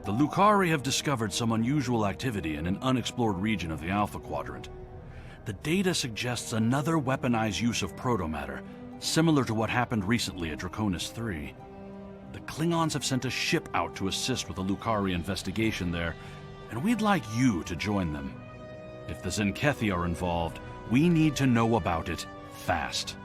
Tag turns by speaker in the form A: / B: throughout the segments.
A: The Lucari have discovered some unusual activity in an unexplored region of the Alpha Quadrant. The data suggests another weaponized use of protomatter, similar to what happened recently at Draconis 3. The Klingons have sent a ship out to assist with the Lucari investigation there, and we'd like you to join them. If the Zenkethi are involved, we need to know about it fast.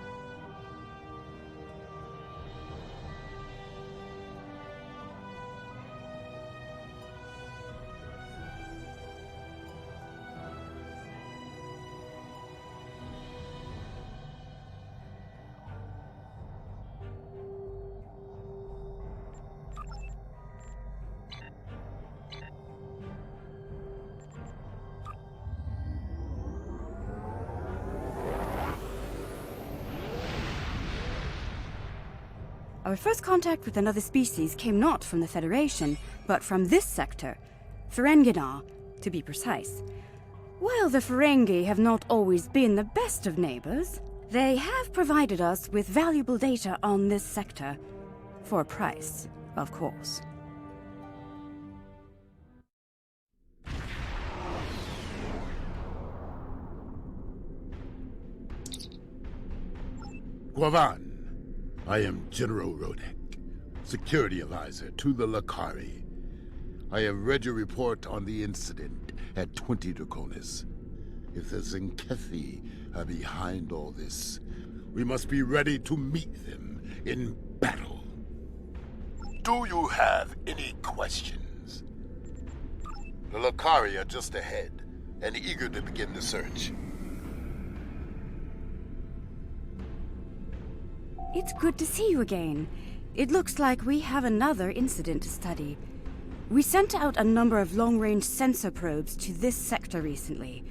B: Our first contact with another species came not from the Federation, but from this sector, Ferenginar, to be precise. While the Ferengi have not always been the best of neighbors, they have provided us with valuable data on this sector. For a price, of course.
C: Guavan, I am General Rodek, Security Advisor to the Lucari. I have read your report on the incident at 20 Draconis. If the Zenkethi are behind all this, we must be ready to meet them in battle. Do you have any questions? The Lucari are just ahead and eager to begin the search.
B: It's good to see you again. It looks like we have another incident to study. We sent out a number of long-range sensor probes to this sector recently.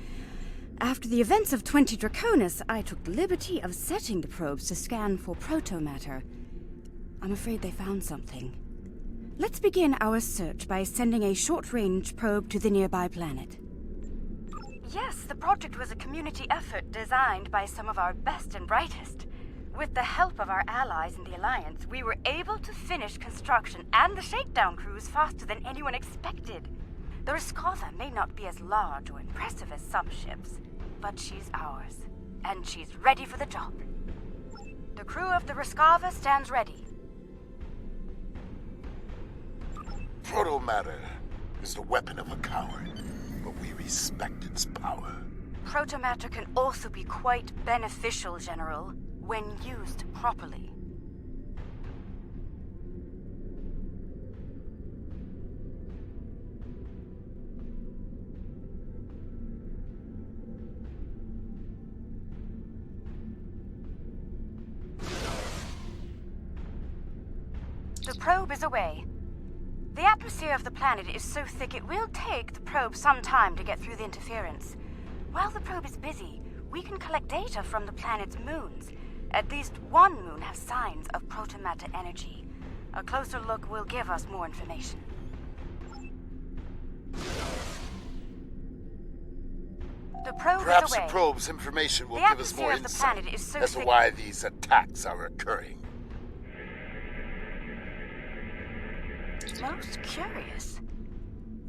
B: After the events of 20 Draconis, I took the liberty of setting the probes to scan for protomatter. I'm afraid they found something. Let's begin our search by sending a short-range probe to the nearby planet. Yes, the project was a community effort designed by some of our best and brightest. With the help of our allies in the Alliance, we were able to finish construction and the shakedown cruise faster than anyone expected. The Riskava may not be as large or impressive as some ships, but she's ours, and she's ready for the job. The crew of the Riskava stands ready.
C: Protomatter is the weapon of a coward, but we respect its power.
B: Protomatter can also be quite beneficial, General, when used properly. The probe is away. The atmosphere of the planet is so thick it will take the probe some time to get through the interference. While the probe is busy, we can collect data from the planet's moons. At least one moon has signs of protomatter energy. A closer look will give us more information. The probe
C: Perhaps
B: is away.
C: the probe's information will
B: The
C: give us more
B: atmosphere of the
C: insight
B: planet is so
C: as to
B: thick-
C: why these attacks are occurring.
B: Most curious.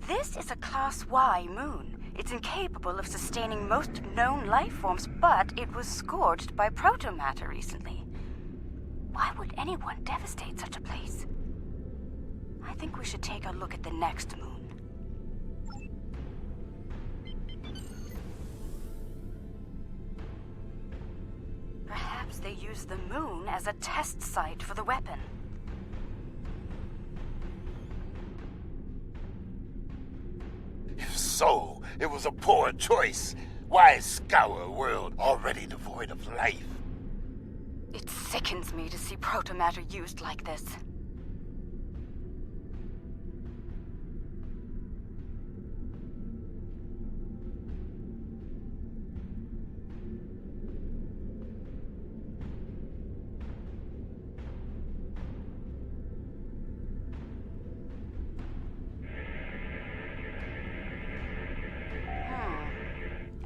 B: This is a Class Y moon. It's incapable of sustaining most known life forms, but it was scorched by protomatter recently. Why would anyone devastate such a place? I think we should take a look at the next moon. Perhaps they used the moon as a test site for the weapon.
C: If so, it was a poor choice. Why scour a world already devoid of life?
B: It sickens me to see protomatter used like this.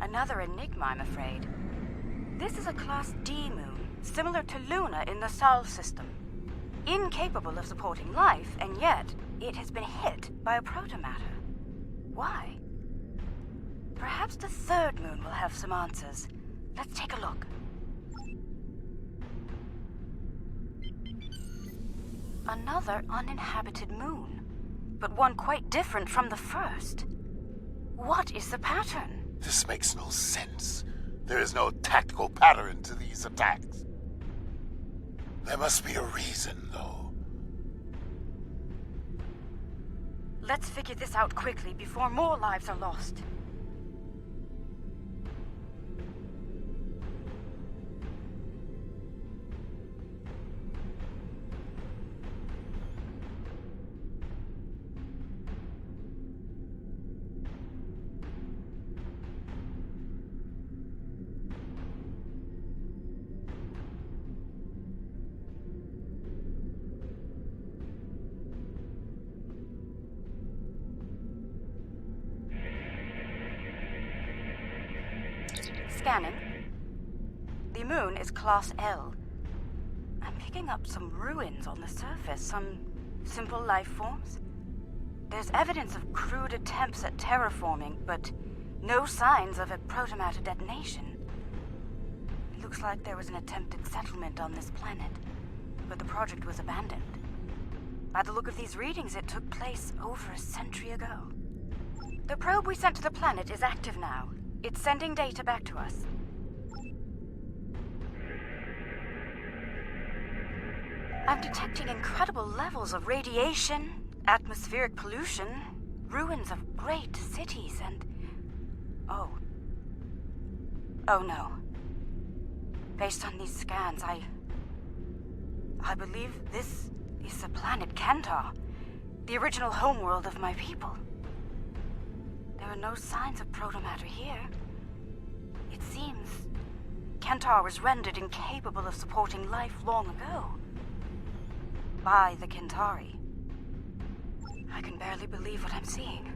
B: Another enigma, I'm afraid. This is a Class D moon, similar to Luna in the Sol system. Incapable of supporting life, and yet it has been hit by a protomatter. Why? Perhaps the third moon will have some answers. Let's take a look. Another uninhabited moon, but one quite different from the first. What is the pattern?
C: This makes no sense. There is no tactical pattern to these attacks. There must be a reason, though.
B: Let's figure this out quickly before more lives are lost. Scanning. The moon is Class L. I'm picking up some ruins on the surface, some simple life forms. There's evidence of crude attempts at terraforming, but no signs of a protomatter detonation. It looks like there was an attempted settlement on this planet, but the project was abandoned. By the look of these readings, it took place over a century ago. The probe we sent to the planet is active now. It's sending data back to us. I'm detecting incredible levels of radiation, atmospheric pollution, ruins of great cities, and... Oh no. Based on these scans, I believe this is the planet Kentar, the original homeworld of my people. There are no signs of protomatter here. It seems Kentar was rendered incapable of supporting life long ago. By the Kentari. I can barely believe what I'm seeing.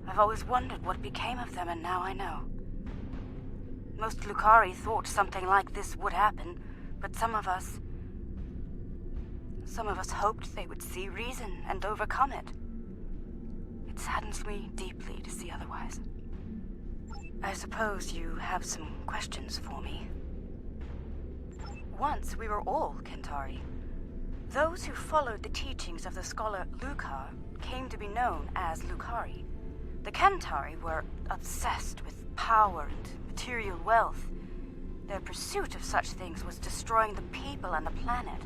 B: I've always wondered what became of them, and now I know. Most Lukari thought something like this would happen, but some of us hoped they would see reason and overcome it. It saddens me deeply to see otherwise. I suppose you have some questions for me. Once we were all Kentari. Those who followed the teachings of the scholar Lukar came to be known as Lukari. The Kentari were obsessed with power and material wealth. Their pursuit of such things was destroying the people and the planet.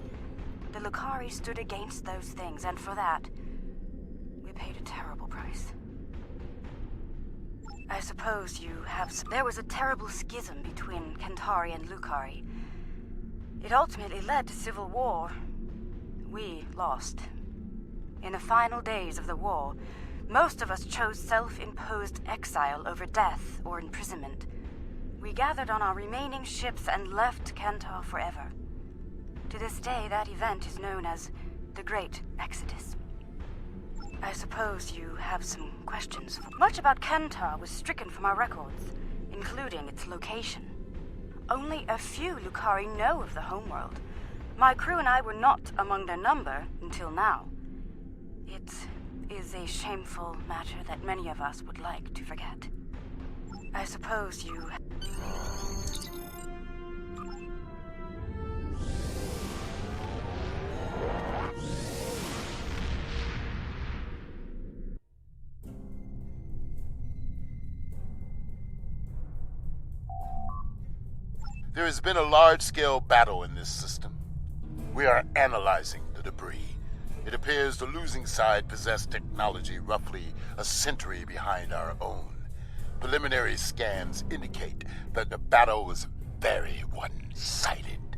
B: The Lukari stood against those things, and for that, we paid a terrible price. I suppose you have some... There was a terrible schism between Kentari and Lukari. It ultimately led to civil war. We lost. In the final days of the war, most of us chose self-imposed exile over death or imprisonment. We gathered on our remaining ships and left Kentar forever. To this day, that event is known as the Great Exodus. I suppose you have some questions. Much about Kentar was stricken from our records, including its location. Only a few Lukari know of the homeworld. My crew and I were not among their number until now. It is a shameful matter that many of us would like to forget. I suppose you...
C: There has been a large-scale battle in this system. We are analyzing the debris. It appears the losing side possessed technology roughly a century behind our own. Preliminary scans indicate that the battle was very one-sided.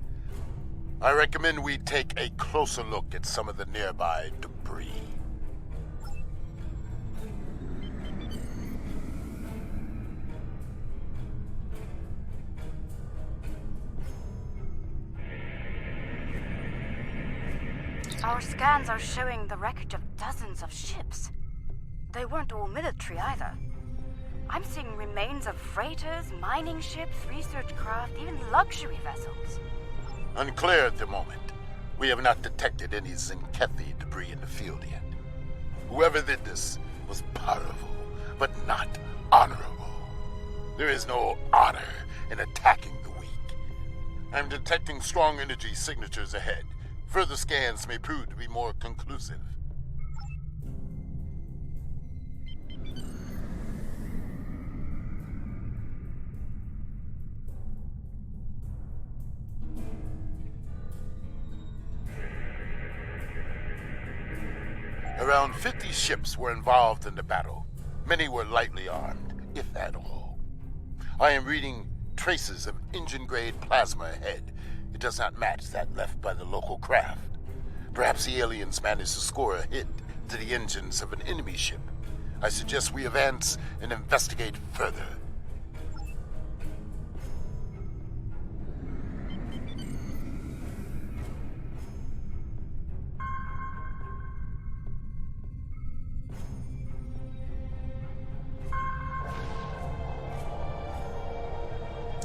C: I recommend we take a closer look at some of the nearby debris.
B: Our scans are showing the wreckage of dozens of ships. They weren't all military either. I'm seeing remains of freighters, mining ships, research craft, even luxury vessels.
C: Unclear at the moment. We have not detected any Zenkethi debris in the field yet. Whoever did this was powerful, but not honorable. There is no honor in attacking the weak. I'm detecting strong energy signatures ahead. Further scans may prove to be more conclusive. Around 50 ships were involved in the battle. Many were lightly armed, if at all. I am reading traces of engine-grade plasma ahead. It does not match that left by the local craft. Perhaps the aliens managed to score a hit to the engines of an enemy ship. I suggest we advance and investigate further.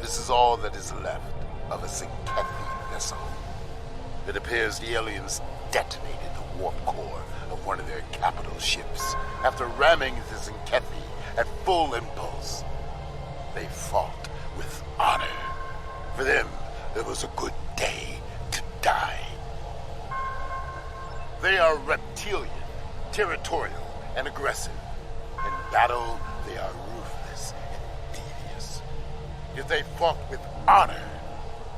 C: This is all that is left of a Zinkethi vessel. It appears the aliens detonated the warp core of one of their capital ships after ramming the Zinkethi at full impulse. They fought with honor. For them, it was a good day to die. They are reptilian, territorial, and aggressive. In battle, they are ruthless and devious. If they fought with honor,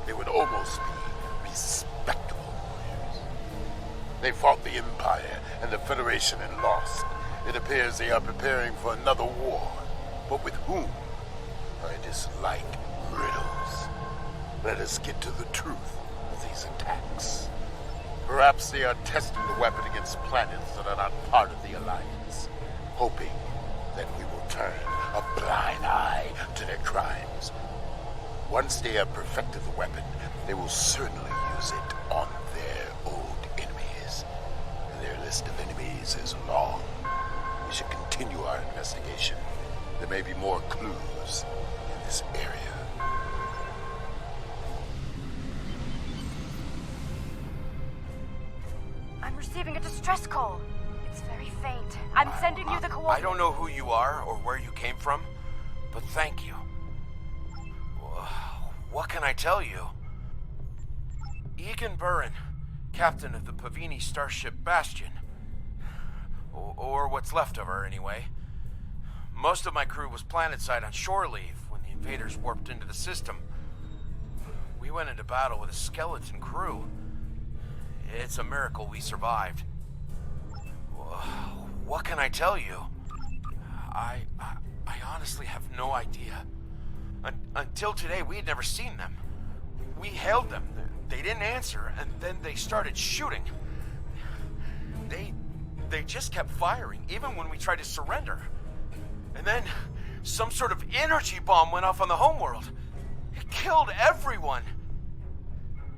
C: they would almost be respectable warriors. They fought the Empire and the Federation and lost. It appears they are preparing for another war. But with whom? I dislike riddles. Let us get to the truth of these attacks. Perhaps they are testing the weapon against planets that are not part of the Alliance, hoping that we will turn a blind eye to their crimes. Once they have perfected the weapon, they will certainly use it on their old enemies. And their list of enemies is long. We should continue our investigation. There may be more clues in this area.
B: I'm receiving a distress call. It's very faint. I'm sending you the coordinates.
D: I don't know who you are or where you came from, but thank you. What can I tell you? Egan Burren, captain of the Pavini starship Bastion. Or what's left of her, anyway. Most of my crew was planetside on shore leave when the invaders warped into the system. We went into battle with a skeleton crew. It's a miracle we survived. What can I tell you? I honestly have no idea. Until today, we had never seen them. We hailed them. They didn't answer, and then they started shooting. They just kept firing, even when we tried to surrender. And then some sort of energy bomb went off on the homeworld. It killed everyone.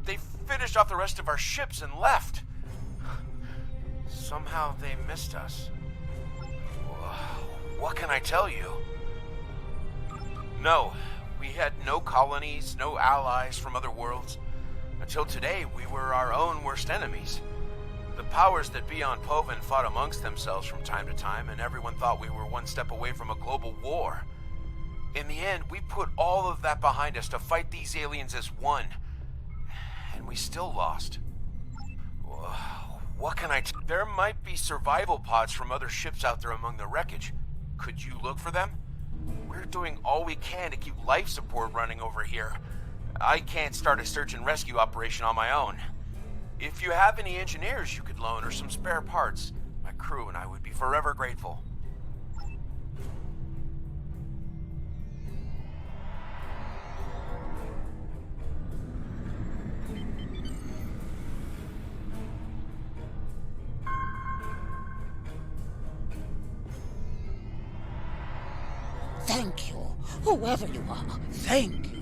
D: They finished off the rest of our ships and left. Somehow they missed us. What can I tell you? No, we had no colonies, no allies from other worlds. Until today, we were our own worst enemies. The powers that be on Povin fought amongst themselves from time to time, and everyone thought we were one step away from a global war. In the end, we put all of that behind us to fight these aliens as one. And we still lost. What can I tell you? There might be survival pods from other ships out there among the wreckage. Could you look for them? We're doing all we can to keep life support running over here. I can't start a search and rescue operation on my own. If you have any engineers you could loan or some spare parts, my crew and I would be forever grateful.
E: Thank you, whoever you are. Thank you.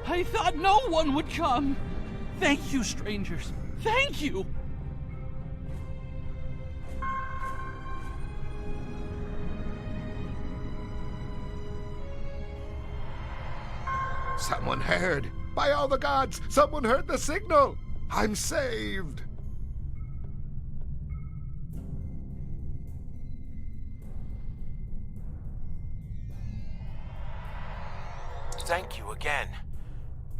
A: I thought no one would come. Thank you, strangers. Thank you.
C: Someone heard. By all the gods, someone heard the signal. I'm saved.
D: Thank you again.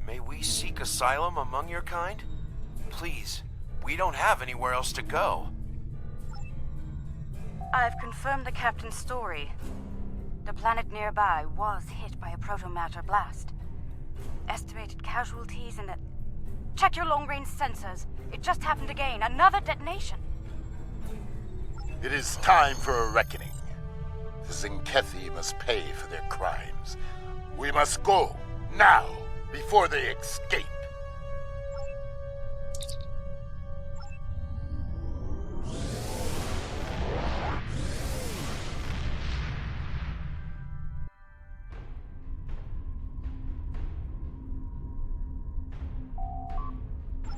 D: May we seek asylum among your kind? Please, we don't have anywhere else to go.
B: I've confirmed the captain's story. The planet nearby was hit by a protomatter blast. Estimated casualties in the... Check your long-range sensors. It just happened again. Another detonation.
C: It is time for a reckoning. The Zinkethi must pay for their crimes. We must go, now, before they escape.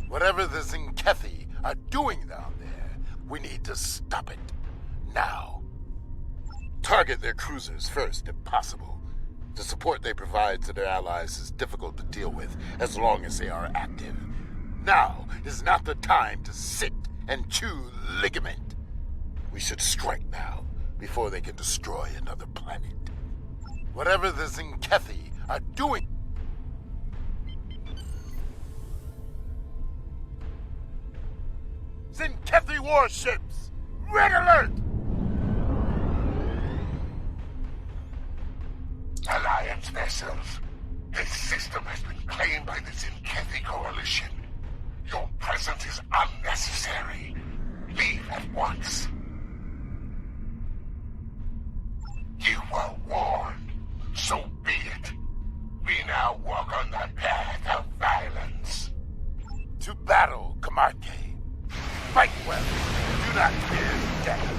C: Whatever the Zinkethi are doing down there, we need to stop it. Now. Target their cruisers first, if possible. The support they provide to their allies is difficult to deal with as long as they are active. Now is not the time to sit and chew ligament. We should strike now, before they can destroy another planet. Whatever the Zinkethi are doing... Zinkethi warships! Red alert!
F: Alliance vessels. This system has been claimed by the Zinkethi Coalition. Your presence is unnecessary. Leave at once. You were warned. So be it. We now walk on the path of violence.
C: To battle, Camarque. Fight well. Do not fear death.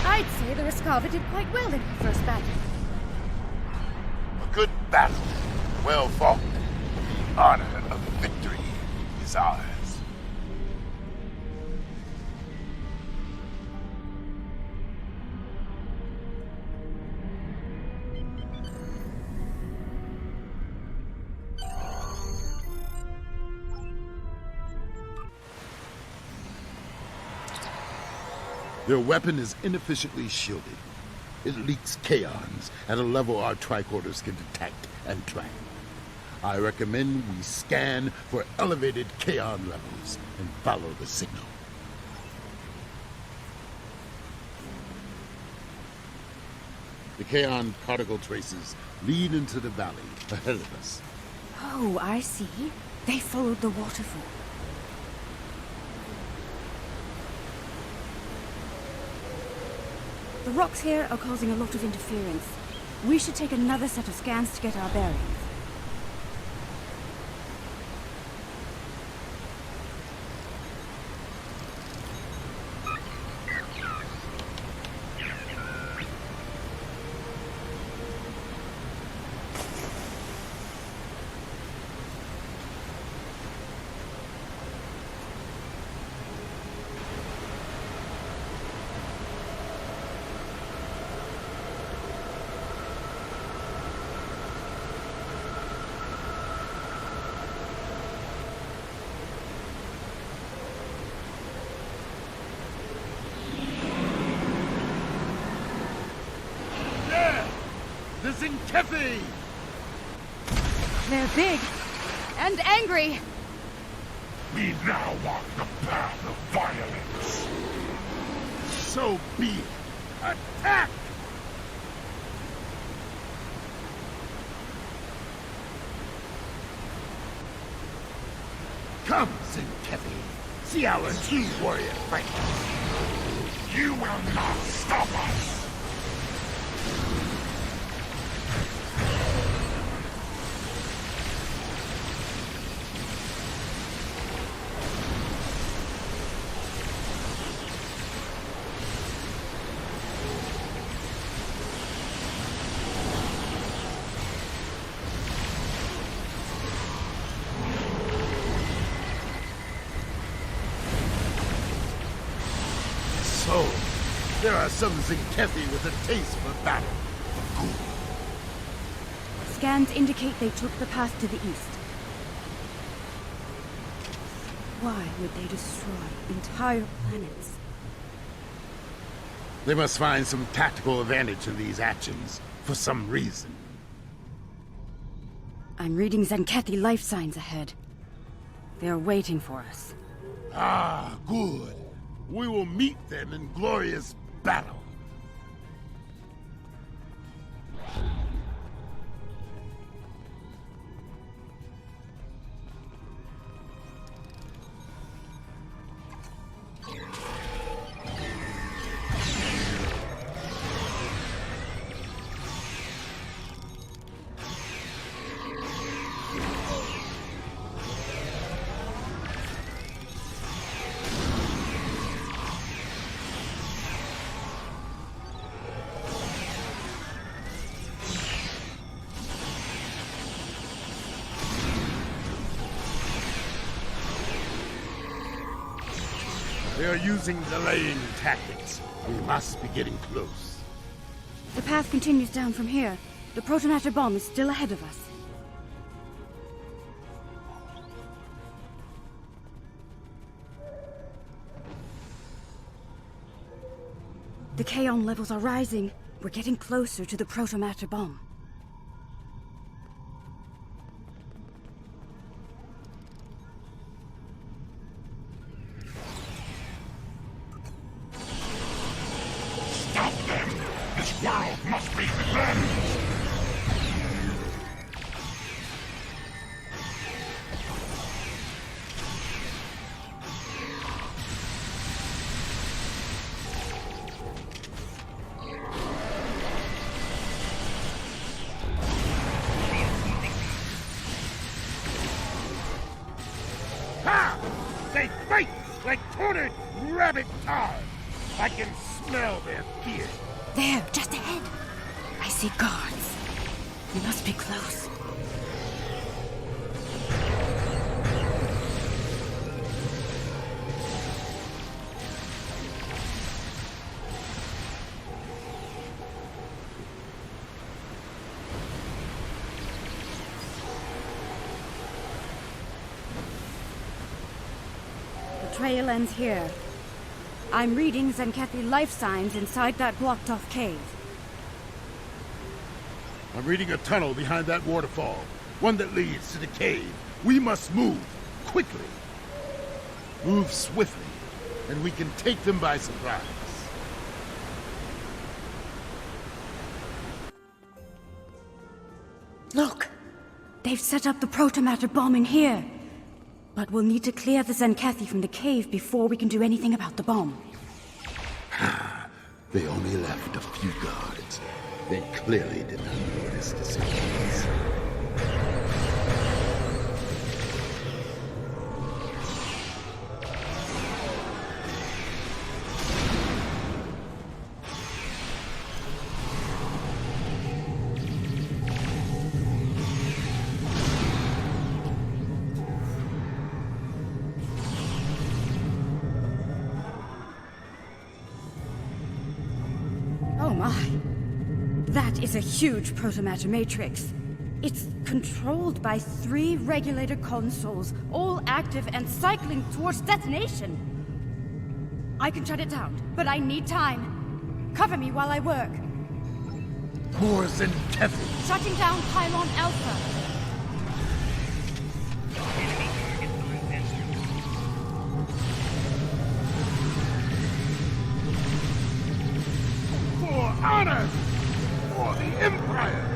B: I'd say the Rescava did quite well in her first battle.
C: A good battle. Well fought. The honor of victory is ours. Their weapon is inefficiently shielded. It leaks kaons at a level our tricorders can detect and track. I recommend we scan for elevated kaon levels and follow the signal. The kaon particle traces lead into the valley ahead of us.
B: Oh, I see. They followed the waterfall. The rocks here are causing a lot of interference. We should take another set of scans to get our bearings.
C: The Zinkethi!
B: They're big and angry.
F: We now walk the path of violence.
C: So be it. Attack! Come, Zinkethi. See our true warrior fight.
F: You will not stop us!
C: So, there are some Zinkethi with a taste for battle. Good.
B: Scans indicate they took the path to the east. Why would they destroy entire planets?
C: They must find some tactical advantage in these actions, for some reason.
B: I'm reading Zenkethi life signs ahead. They're waiting for us.
C: Ah, good. We will meet them in glorious battle. They are using delaying tactics. We must be getting close.
B: The path continues down from here. The protomatter bomb is still ahead of us. The Kaon levels are rising. We're getting closer to the protomatter bomb.
F: Stop them! This world must be cleansed!
C: Ha! They fight like cornered rabbit tar. I can smell their fear.
B: There, just ahead. I see guards. We must be close. The trail ends here. I'm reading Zenkethi life signs inside that blocked-off cave.
C: I'm reading a tunnel behind that waterfall. One that leads to the cave. We must move. Quickly. Move swiftly. And we can take them by surprise.
B: Look! They've set up the protomatter bomb in here. But we'll need to clear the Zenkethi from the cave before we can do anything about the bomb.
C: They only left a few guards. They clearly did not notice the sequence.
B: Oh my. That is a huge protomatter matrix. It's controlled by 3 regulator consoles, all active and cycling towards detonation. I can shut it down, but I need time. Cover me while I work.
C: More Zenkethi!
B: Shutting down Pylon Alpha.
C: For honor! For the Empire!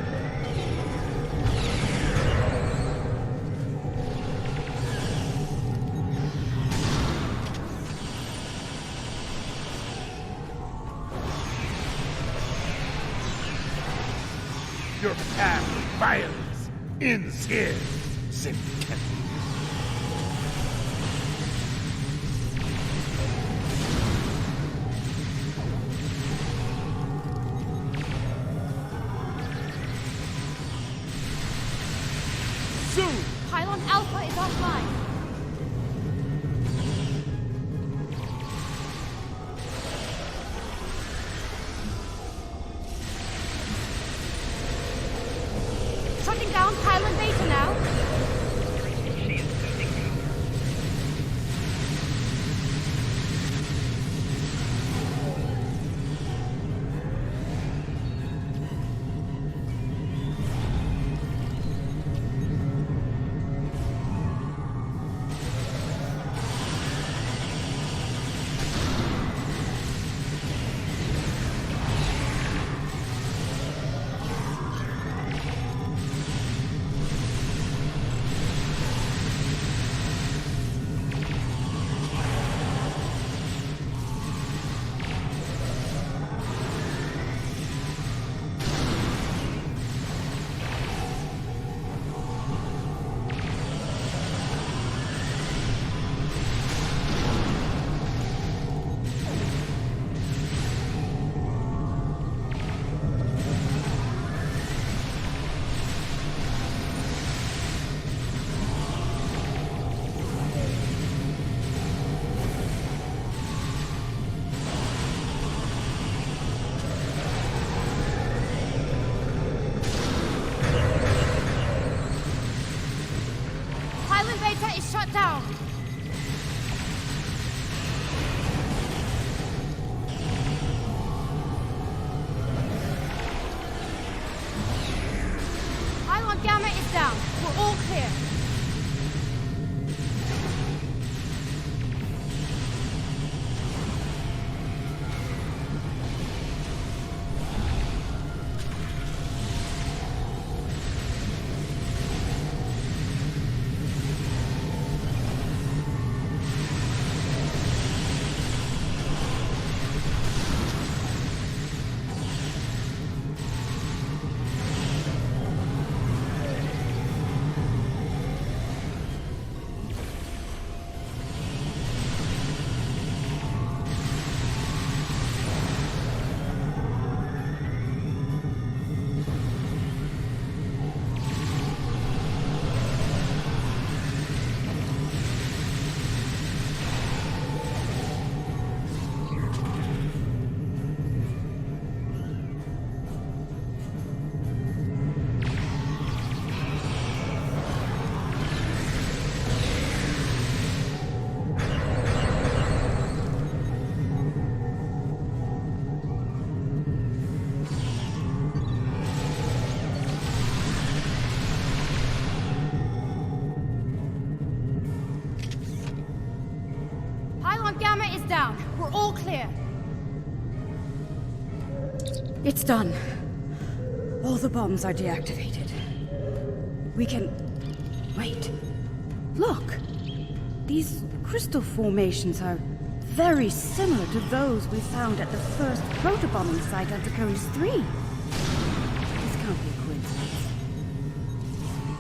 C: Your path of violence ends here, Zenkethi. Soon!
B: Pylon Alpha is offline. Shutting down Pylon Beta now. Pylon Beta is shut down. Pylon Gamma is down. We're all clear. Pylon Gamma is down. We're all clear. It's done. All the bombs are deactivated. We can... Wait. Look! These crystal formations are very similar to those we found at the first protobombing site on Draconis 3. This can't be a coincidence.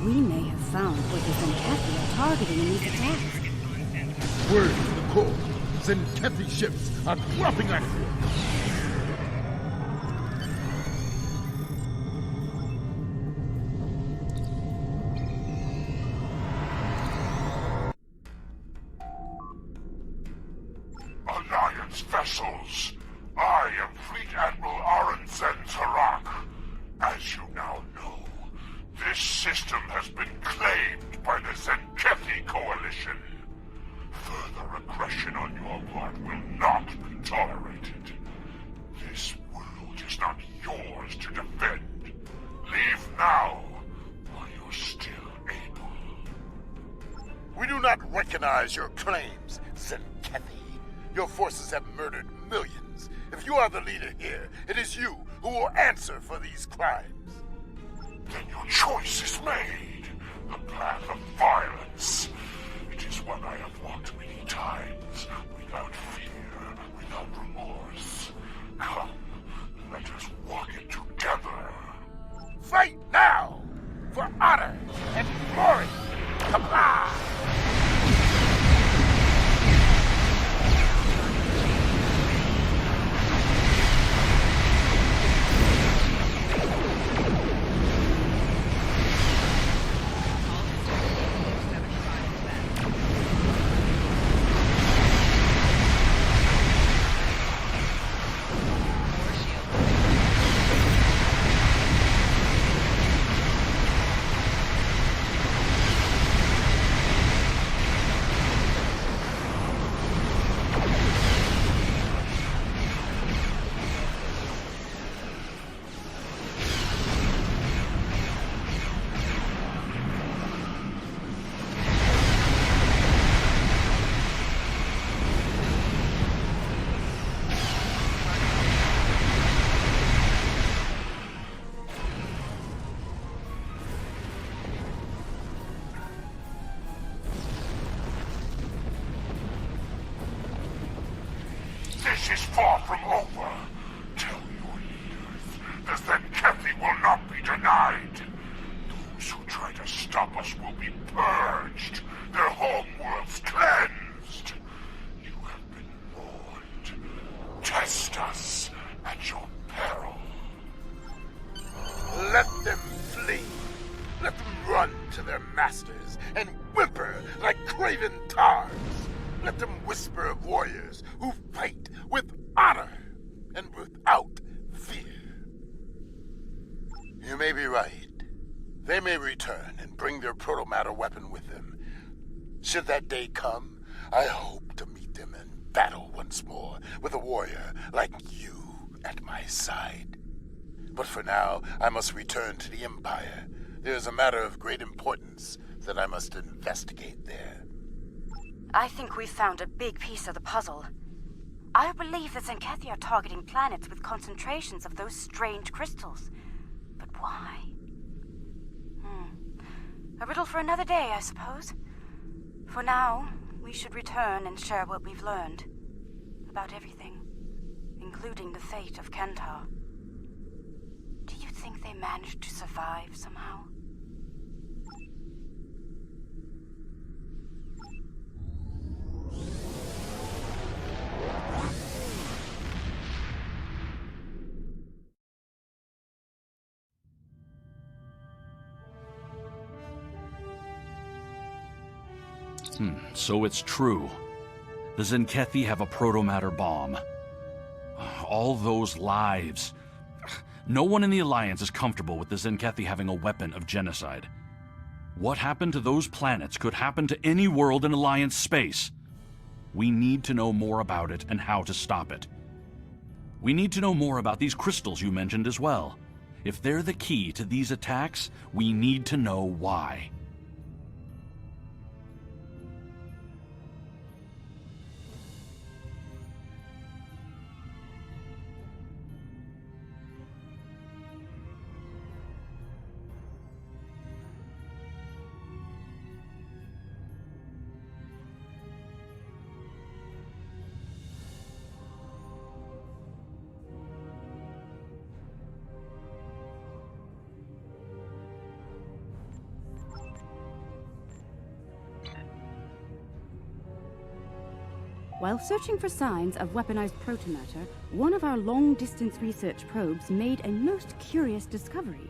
B: We may have found what the Zenkethi are targeting in these attacks.
C: Word to the core. Zenkethi ships are dropping anchor.
F: Alliance vessels. I am Fleet Admiral Arenzen Tarak. As you now know, this system has been claimed by the Zenkethi Coalition. Further aggression on your part will not be tolerated. This world is not yours to defend.
C: scrutinize your claims, Zenkethi. Your forces have murdered millions. If you are the leader here, it is you who will answer for these crimes.
F: Then your choice is made. The path of violence. It is one I have walked many times, without fear, without remorse. Come, let us walk it together.
C: Fight now! For honor and glory! Kapla!
F: This is far from over. Tell your leaders the Zenkethi will not be denied. Those who try to stop us will be purged, their homeworlds cleansed. You have been warned. Test us at your peril.
C: Let them flee. Let them run to their masters and whimper like craven tars. Let them whisper of warriors who fight with honor and without fear. You may be right. They may return and bring their protomatter weapon with them. Should that day come, I hope to meet them in battle once more with a warrior like you at my side. But for now, I must return to the Empire. There is a matter of great importance that I must investigate there.
B: I think we've found a big piece of the puzzle. I believe the Zenkethi are targeting planets with concentrations of those strange crystals. But why? A riddle for another day, I suppose. For now, we should return and share what we've learned. About everything. Including the fate of Kentar. Do you think they managed to survive somehow?
A: So it's true. The Zenkethi have a protomatter bomb. All those lives. No one in the Alliance is comfortable with the Zenkethi having a weapon of genocide. What happened to those planets could happen to any world in Alliance space. We need to know more about it and how to stop it. We need to know more about these crystals you mentioned as well. If they're the key to these attacks, we need to know why.
B: While searching for signs of weaponized protomatter, one of our long-distance research probes made a most curious discovery.